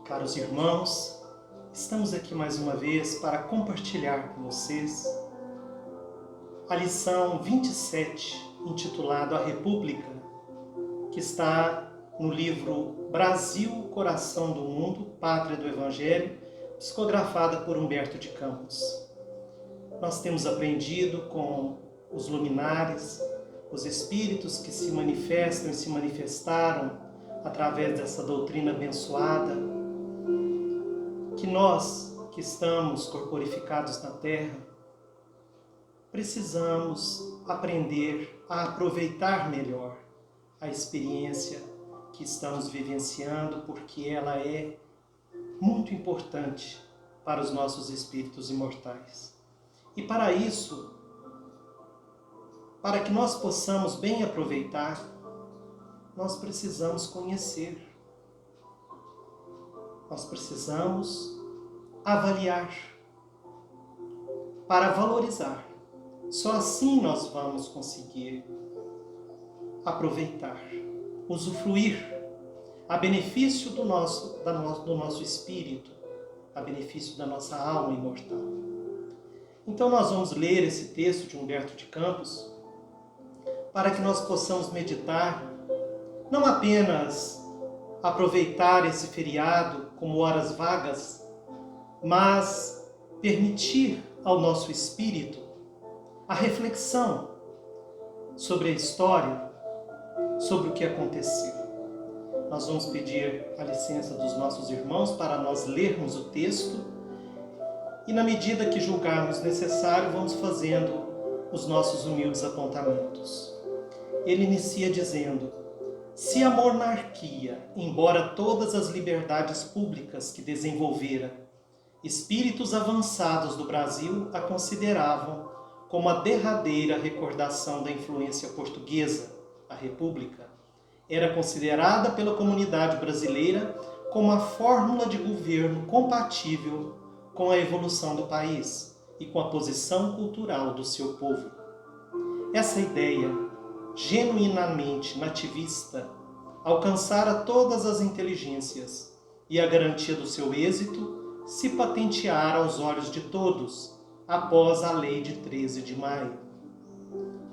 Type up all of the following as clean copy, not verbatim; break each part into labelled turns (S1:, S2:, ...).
S1: Caros irmãos, estamos aqui mais uma vez para compartilhar com vocês a lição 27, intitulada A República, que está no livro Brasil, Coração do Mundo, Pátria do Evangelho, psicografada por Humberto de Campos. Nós temos aprendido com os luminares, os espíritos que se manifestam e se manifestaram através dessa doutrina abençoada, que nós que estamos corporificados na Terra, precisamos aprender a aproveitar melhor a experiência que estamos vivenciando, porque ela é muito importante para os nossos espíritos imortais. E para isso, para que nós possamos bem aproveitar, nós precisamos conhecer. Nós precisamos avaliar para valorizar. Só assim nós vamos conseguir aproveitar, usufruir a benefício do nosso espírito, a benefício da nossa alma imortal. Então nós vamos ler esse texto de Humberto de Campos para que nós possamos meditar, não apenas aproveitar esse feriado como horas vagas, mas permitir ao nosso espírito a reflexão sobre a história, sobre o que aconteceu. Nós vamos pedir a licença dos nossos irmãos para nós lermos o texto e, na medida que julgarmos necessário, vamos fazendo os nossos humildes apontamentos. Ele inicia dizendo: se a monarquia, embora todas as liberdades públicas que desenvolvera, espíritos avançados do Brasil a consideravam como a derradeira recordação da influência portuguesa, a República era considerada pela comunidade brasileira como a fórmula de governo compatível com a evolução do país e com a posição cultural do seu povo. Essa ideia, genuinamente nativista, alcançara todas as inteligências e a garantia do seu êxito se patenteara aos olhos de todos após a Lei de 13 de maio,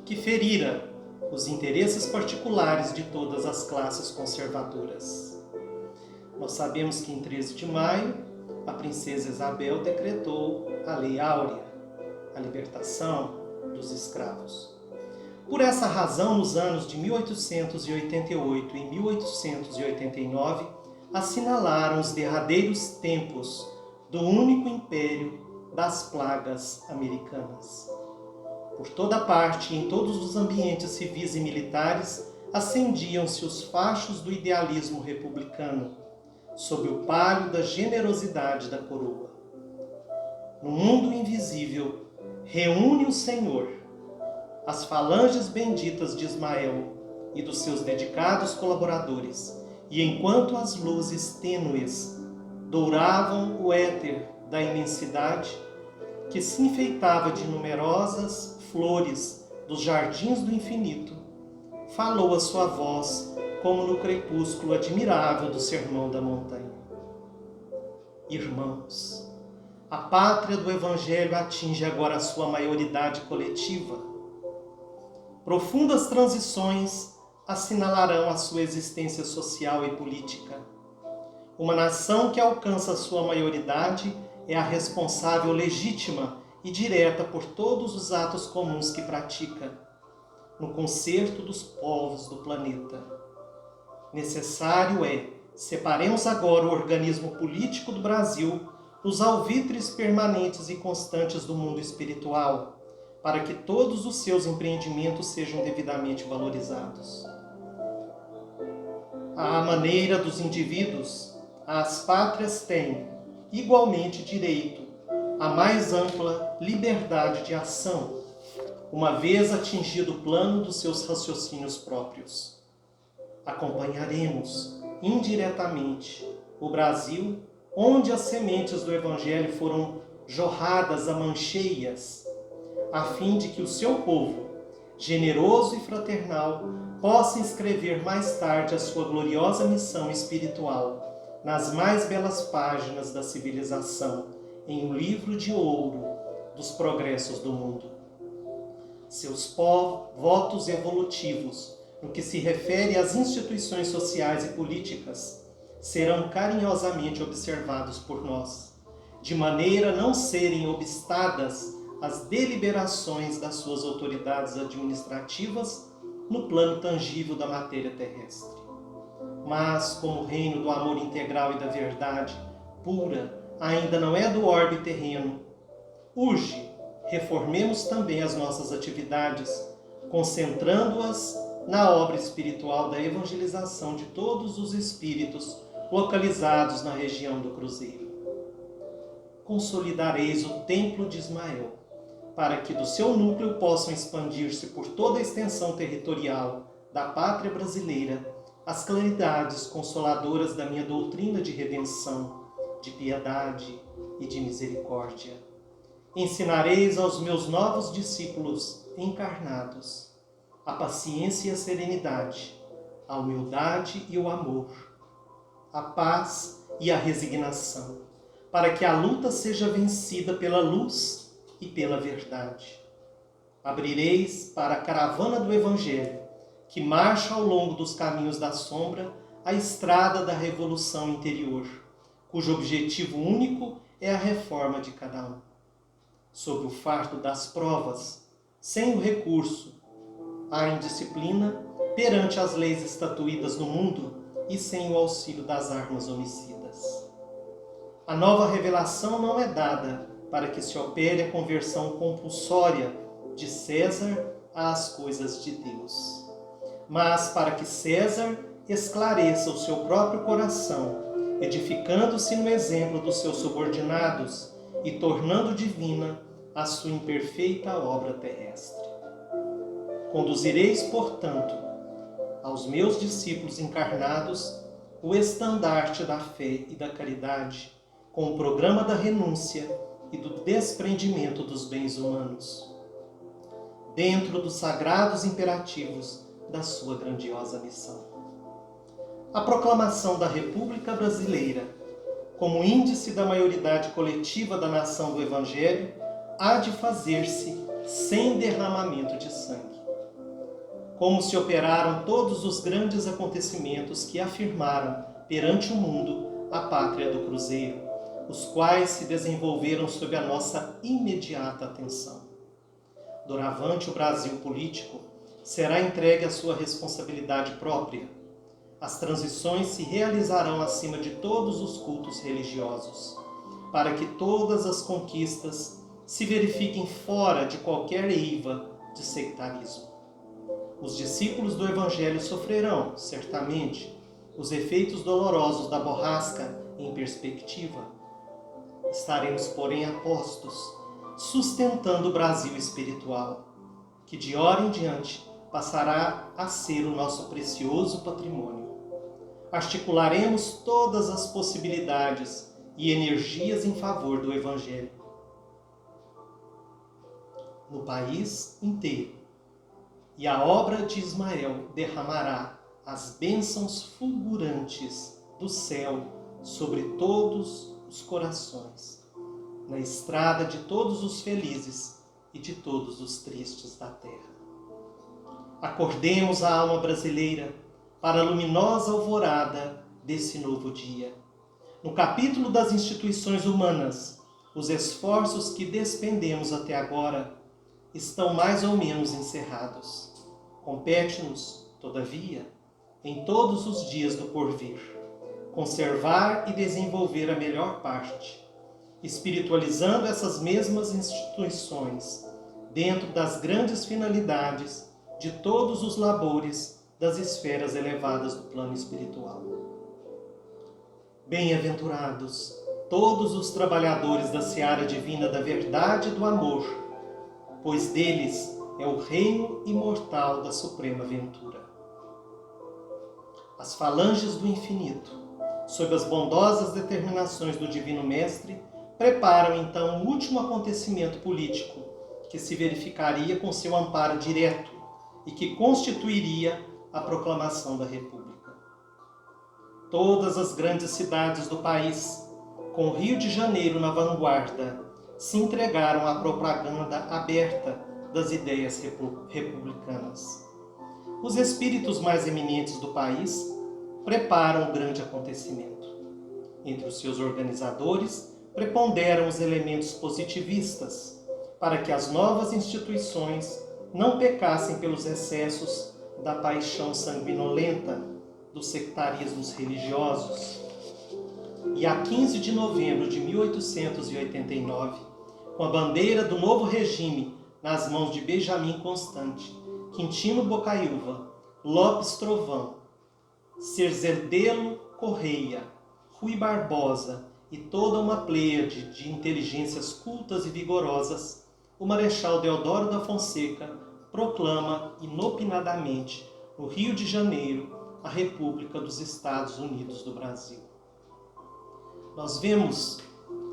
S1: que ferira os interesses particulares de todas as classes conservadoras. Nós sabemos que em 13 de maio a princesa Isabel decretou a Lei Áurea, a libertação dos escravos. Por essa razão, nos anos de 1888 e 1889, assinalaram os derradeiros tempos do único império das plagas americanas. Por toda parte e em todos os ambientes civis e militares, acendiam-se os fachos do idealismo republicano, sob o palio da generosidade da coroa. No mundo invisível, reúne o Senhor as falanges benditas de Ismael e dos seus dedicados colaboradores, e enquanto as luzes tênues douravam o éter da imensidade, que se enfeitava de numerosas flores dos jardins do infinito, falou a sua voz como no crepúsculo admirável do sermão da montanha. Irmãos, a pátria do Evangelho atinge agora a sua maioridade coletiva. Profundas transições assinalarão a sua existência social e política. Uma nação que alcança a sua maioridade é a responsável legítima e direta por todos os atos comuns que pratica, no concerto dos povos do planeta. Necessário é, separemos agora o organismo político do Brasil dos alvitres permanentes e constantes do mundo espiritual, para que todos os seus empreendimentos sejam devidamente valorizados. À maneira dos indivíduos, as pátrias têm igualmente direito à mais ampla liberdade de ação, uma vez atingido o plano dos seus raciocínios próprios. Acompanharemos, indiretamente, o Brasil, onde as sementes do Evangelho foram jorradas a mancheias, a fim de que o seu povo, generoso e fraternal, possa inscrever mais tarde a sua gloriosa missão espiritual nas mais belas páginas da civilização, em um livro de ouro dos progressos do mundo. Seus votos evolutivos, no que se refere às instituições sociais e políticas, serão carinhosamente observados por nós, de maneira a não serem obstadas as deliberações das suas autoridades administrativas no plano tangível da matéria terrestre. Mas, como o reino do amor integral e da verdade pura ainda não é do orbe terreno, urge reformemos também as nossas atividades, concentrando-as na obra espiritual da evangelização de todos os espíritos localizados na região do Cruzeiro. Consolidareis o Templo de Ismael, para que do seu núcleo possam expandir-se por toda a extensão territorial da pátria brasileira as claridades consoladoras da minha doutrina de redenção, de piedade e de misericórdia. Ensinareis aos meus novos discípulos encarnados a paciência e a serenidade, a humildade e o amor, a paz e a resignação, para que a luta seja vencida pela luz e pela verdade. Abrireis para a caravana do Evangelho, que marcha ao longo dos caminhos da sombra, a estrada da revolução interior, cujo objetivo único é a reforma de cada um. Sob o fardo das provas, sem o recurso à indisciplina, perante as leis estatuídas no mundo e sem o auxílio das armas homicidas. A nova revelação não é dada para que se opere a conversão compulsória de César às coisas de Deus, mas para que César esclareça o seu próprio coração, edificando-se no exemplo dos seus subordinados e tornando divina a sua imperfeita obra terrestre. Conduzireis, portanto, aos meus discípulos encarnados o estandarte da fé e da caridade, com o programa da renúncia e do desprendimento dos bens humanos, dentro dos sagrados imperativos da sua grandiosa missão. A proclamação da República Brasileira, como índice da maioridade coletiva da nação do Evangelho, há de fazer-se sem derramamento de sangue. Como se operaram todos os grandes acontecimentos que afirmaram perante o mundo a pátria do Cruzeiro, os quais se desenvolveram sob a nossa imediata atenção. Doravante, o Brasil político será entregue à sua responsabilidade própria. As transições se realizarão acima de todos os cultos religiosos, para que todas as conquistas se verifiquem fora de qualquer eiva de sectarismo. Os discípulos do Evangelho sofrerão, certamente, os efeitos dolorosos da borrasca em perspectiva. Estaremos, porém, apostos, sustentando o Brasil espiritual, que de hora em diante passará a ser o nosso precioso patrimônio. Articularemos todas as possibilidades e energias em favor do Evangelho no país inteiro, e a obra de Ismael derramará as bênçãos fulgurantes do céu sobre todos os corações, na estrada de todos os felizes e de todos os tristes da terra. Acordemos a alma brasileira para a luminosa alvorada desse novo dia. No capítulo das instituições humanas, os esforços que despendemos até agora estão mais ou menos encerrados. Compete-nos, todavia, em todos os dias do porvir, conservar e desenvolver a melhor parte, espiritualizando essas mesmas instituições dentro das grandes finalidades de todos os labores das esferas elevadas do plano espiritual. Bem-aventurados todos os trabalhadores da seara divina da verdade e do amor, pois deles é o reino imortal da suprema ventura. As falanges do infinito, sob as bondosas determinações do Divino Mestre, preparam então o último acontecimento político que se verificaria com seu amparo direto e que constituiria a proclamação da República. todas as grandes cidades do país, com o Rio de Janeiro na vanguarda, se entregaram à propaganda aberta das ideias republicanas. Os espíritos mais eminentes do país preparam o grande acontecimento. Entre os seus organizadores, preponderam os elementos positivistas, para que as novas instituições não pecassem pelos excessos da paixão sanguinolenta, dos sectarismos religiosos. E a 15 de novembro de 1889, com a bandeira do novo regime nas mãos de Benjamin Constant, Quintino Bocaiúva, Lopes Trovão, Cerzedelo Correia, Rui Barbosa e toda uma pleiade de inteligências cultas e vigorosas, o Marechal Deodoro da Fonseca proclama inopinadamente, no Rio de Janeiro, a República dos Estados Unidos do Brasil. Nós vemos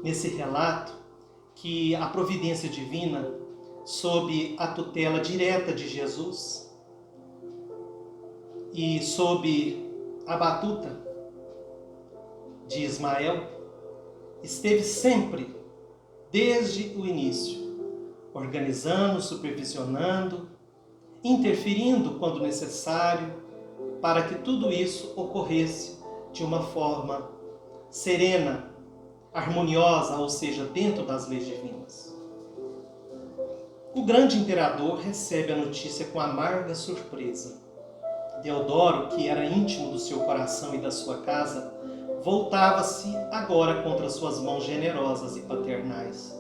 S1: nesse relato que a providência divina, sob a tutela direta de Jesus e sob a batuta de Ismael, esteve sempre, desde o início, organizando, supervisionando, interferindo quando necessário, para que tudo isso ocorresse de uma forma serena, harmoniosa, ou seja, dentro das leis divinas. O grande imperador recebe a notícia com amarga surpresa. Deodoro, que era íntimo do seu coração e da sua casa, voltava-se agora contra suas mãos generosas e paternais.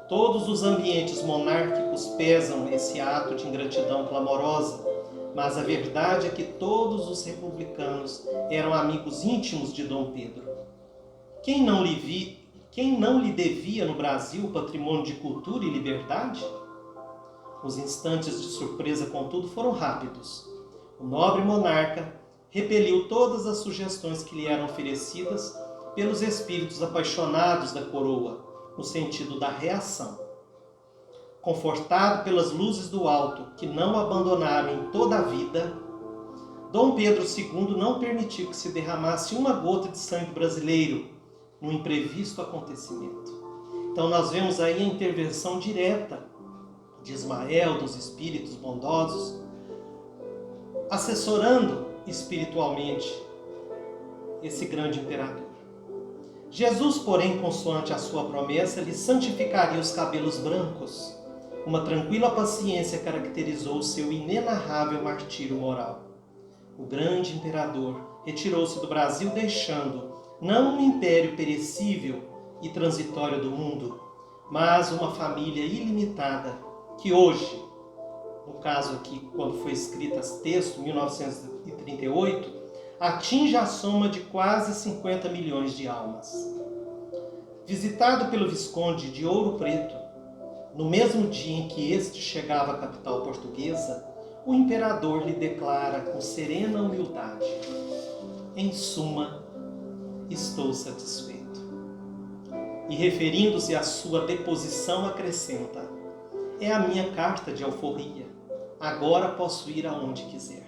S1: Todos os ambientes monárquicos pesam esse ato de ingratidão clamorosa, mas a verdade é que todos os republicanos eram amigos íntimos de Dom Pedro. Quem não lhe devia no Brasil patrimônio de cultura e liberdade? Os instantes de surpresa, contudo, foram rápidos. O nobre monarca repeliu todas as sugestões que lhe eram oferecidas pelos espíritos apaixonados da coroa, no sentido da reação. Confortado pelas luzes do alto, que não o abandonaram em toda a vida, Dom Pedro II não permitiu que se derramasse uma gota de sangue brasileiro no imprevisto acontecimento. Então nós vemos aí a intervenção direta de Ismael, dos espíritos bondosos, assessorando espiritualmente esse grande imperador. Jesus, porém, consoante a sua promessa, lhe santificaria os cabelos brancos. Uma tranquila paciência caracterizou o seu inenarrável martírio moral. O grande imperador retirou-se do Brasil deixando não um império perecível e transitório do mundo, mas uma família ilimitada que hoje, no caso aqui, quando foi escrito esse texto, 1938, atinge a soma de quase 50 milhões de almas. Visitado pelo Visconde de Ouro Preto, no mesmo dia em que este chegava à capital portuguesa, o imperador lhe declara com serena humildade: em suma, estou satisfeito. E referindo-se à sua deposição, acrescenta: é a minha carta de alforria. Agora posso ir aonde quiser.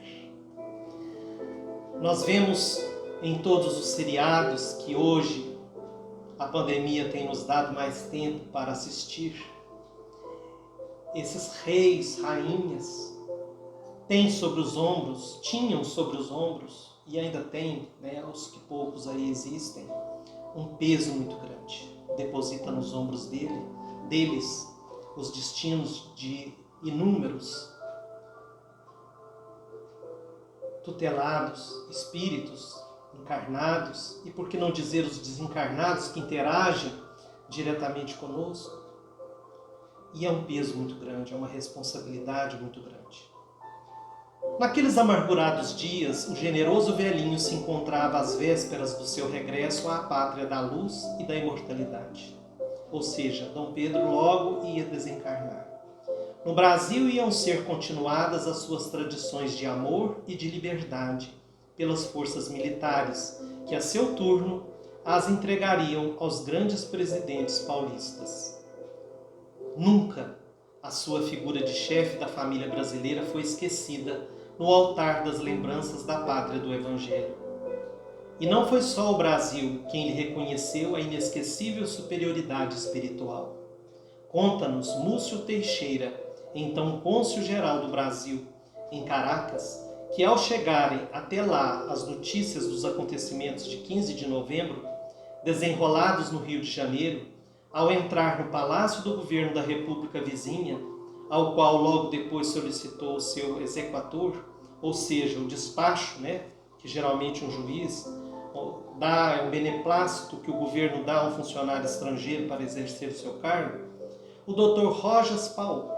S1: Nós vemos em todos os seriados que hoje a pandemia tem nos dado mais tempo para assistir. Esses reis, rainhas, tinham sobre os ombros, e ainda têm, os que poucos aí existem, um peso muito grande. Deposita nos ombros deles os destinos de inúmeros tutelados, espíritos encarnados, e por que não dizer os desencarnados que interagem diretamente conosco. E é um peso muito grande, é uma responsabilidade muito grande. Naqueles amargurados dias, o generoso velhinho se encontrava às vésperas do seu regresso à pátria da luz e da imortalidade. Ou seja, Dom Pedro logo ia desencarnar. No Brasil iam ser continuadas as suas tradições de amor e de liberdade pelas forças militares, que a seu turno as entregariam aos grandes presidentes paulistas. Nunca a sua figura de chefe da família brasileira foi esquecida no altar das lembranças da pátria do Evangelho. E não foi só o Brasil quem lhe reconheceu a inesquecível superioridade espiritual. Conta-nos Múcio Teixeira, então cônsul-geral do Brasil, em Caracas, que ao chegarem até lá as notícias dos acontecimentos de 15 de novembro, desenrolados no Rio de Janeiro, ao entrar no Palácio do Governo da República Vizinha, ao qual logo depois solicitou o seu exequatur, ou seja, o despacho, que geralmente um juiz dá, é um beneplácito que o governo dá a um funcionário estrangeiro para exercer o seu cargo, o Dr. Rojas Paulo,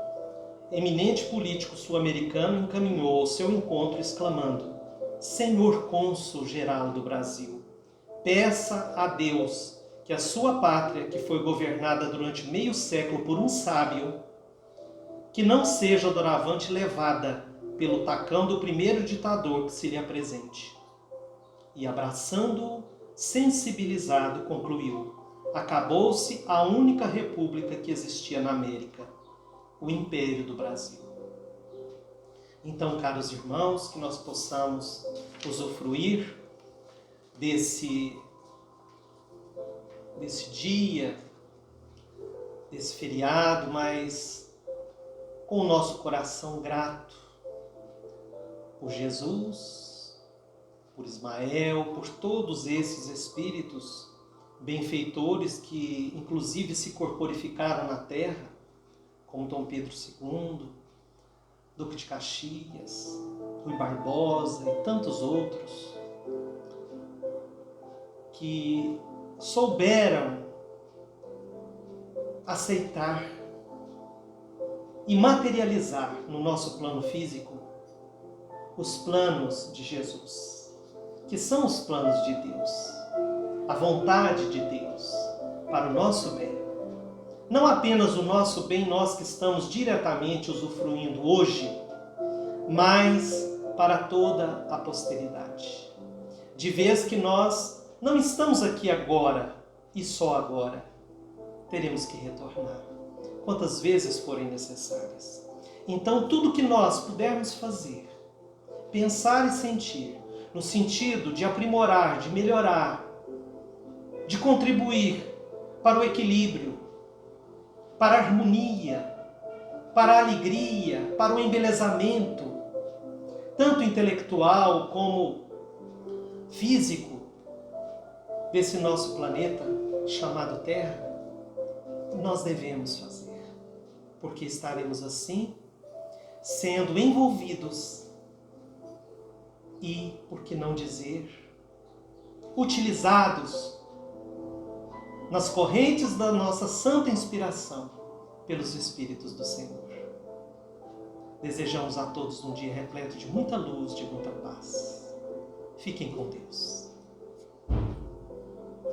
S1: eminente político sul-americano, encaminhou ao seu encontro exclamando: Senhor Cônsul-Geral do Brasil, peça a Deus que a sua pátria, que foi governada durante meio século por um sábio, que não seja doravante levada pelo tacão do primeiro ditador que se lhe apresente. E abraçando-o, sensibilizado, concluiu: acabou-se a única república que existia na América, o Império do Brasil. Então, caros irmãos, que nós possamos usufruir desse dia, desse feriado, mas com o nosso coração grato por Jesus, por Ismael, por todos esses espíritos benfeitores que inclusive se corporificaram na terra, como Dom Pedro II, Duque de Caxias, Rui Barbosa e tantos outros, que souberam aceitar e materializar no nosso plano físico os planos de Jesus, que são os planos de Deus, a vontade de Deus para o nosso bem. Não apenas o nosso bem, nós que estamos diretamente usufruindo hoje, mas para toda a posteridade. De vez que nós não estamos aqui agora e só agora, teremos que retornar, quantas vezes forem necessárias. Então, tudo que nós pudermos fazer, pensar e sentir, no sentido de aprimorar, de melhorar, de contribuir para o equilíbrio, para a harmonia, para a alegria, para o embelezamento, tanto intelectual como físico, desse nosso planeta chamado Terra, nós devemos fazer, porque estaremos assim, sendo envolvidos e, por que não dizer, utilizados nas correntes da nossa santa inspiração pelos Espíritos do Senhor. Desejamos a todos um dia repleto de muita luz, de muita paz. Fiquem com Deus.